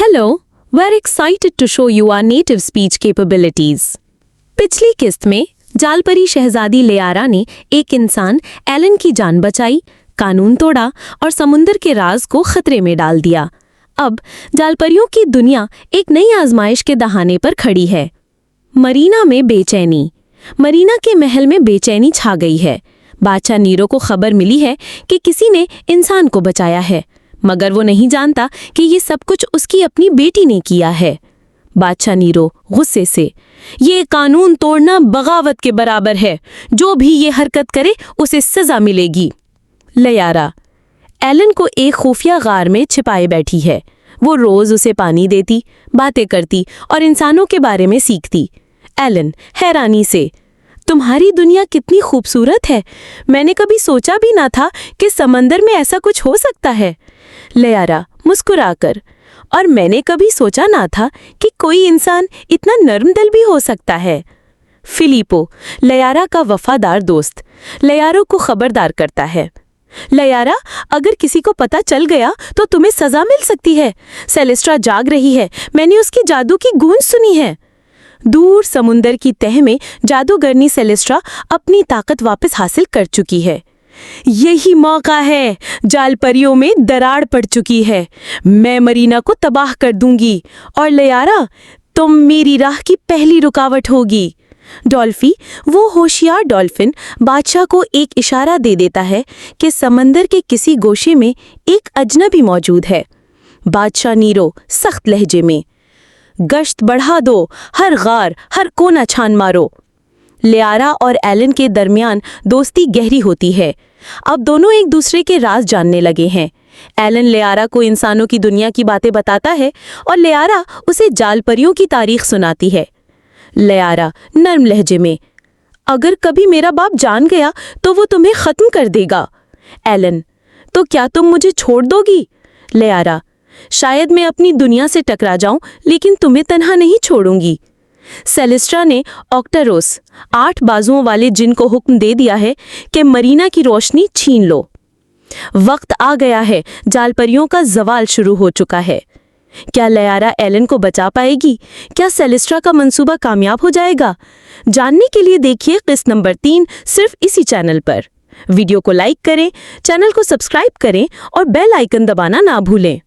Hello, we're excited to show you our native speech capabilities. पिछली किस्त में जालपरी शहजादी लेयारा ने एक इंसान एलन की जान बचाई, कानून तोड़ा और समुंदर के राज को खतरे में डाल दिया। अब जालपरियों की दुनिया एक नई आजमाइश के दहाने पर खड़ी है। मरीना में बेचैनी। मरीना के महल में बेचैनी छा गई है। बादशाह नीरो को खबर मिली है कि किसी ने इंसान को बचाया है, मगर वो नहीं जानता कि ये सब कुछ उसकी अपनी बेटी ने किया है। बादशाह नीरो गुस्से से, ये कानून तोड़ना बगावत के बराबर है, जो भी ये हरकत करे उसे सजा मिलेगी। लेयारा एलन को एक खुफिया गार में छिपाए बैठी है। वो रोज उसे पानी देती, बातें करती और इंसानों के बारे में सीखती। एलन हैरानी से, तुम्हारी दुनिया कितनी खूबसूरत है, मैंने कभी सोचा भी ना था कि समंदर में ऐसा कुछ हो सकता है। लेयारा मुस्कुराकर, और मैंने कभी सोचा ना था कि कोई इंसान इतना नर्म दिल भी हो सकता है। फिलिपो लेयारा का वफादार दोस्त लेयारो को खबरदार करता है। लेयारा, अगर किसी को पता चल गया तो तुम्हें सजा मिल सकती है। सेलेस्ट्रा जाग रही है, मैंने उसकी जादू की गूंज सुनी है। दूर समुंदर की तह में जादूगरनी सेलेस्ट्रा अपनी ताकत वापस हासिल कर चुकी है। यही मौका है, जालपरियों में दरार पड़ चुकी है। मैं मरीना को तबाह कर दूंगी और लेयारा, तुम मेरी राह की पहली रुकावट होगी। डॉल्फी, वो होशियार डॉल्फिन, बादशाह को एक इशारा दे देता है कि समंदर के किसी गोशे में एक अजनबी मौजूद है। बादशाह नीरो सख्त लहजे में, गश्त बढ़ा दो, हर गार हर कोना छान मारो। लेयारा और एलन के दरमियान दोस्ती गहरी होती है। अब दोनों एक दूसरे के राज जानने लगे हैं। एलन लेयारा को इंसानों की दुनिया की बातें बताता है और लेयारा उसे जालपरियों की तारीख सुनाती है। लेयारा नर्म लहजे में, अगर कभी मेरा बाप जान गया तो वो तुम्हें खत्म कर देगा। एलन, तो क्या तुम मुझे छोड़ दोगी? लेयारा, शायद मैं अपनी दुनिया से टकरा जाऊं, लेकिन तुम्हें तन्हा नहीं छोड़ूंगी। सेलेस्ट्रा ने ऑक्टरोस 8 बाजुओं वाले जिन को हुक्म दे दिया है कि मरीना की रोशनी छीन लो। वक्त आ गया है, जालपरियों का जवाल शुरू हो चुका है। क्या लेयारा एलन को बचा पाएगी? क्या सेलेस्ट्रा का मंसूबा कामयाब हो जाएगा? जानने के लिए देखिए किस्त नंबर 3 सिर्फ इसी चैनल पर। वीडियो को लाइक करें, चैनल को सब्सक्राइब करें और बेल आइकन दबाना ना भूलें।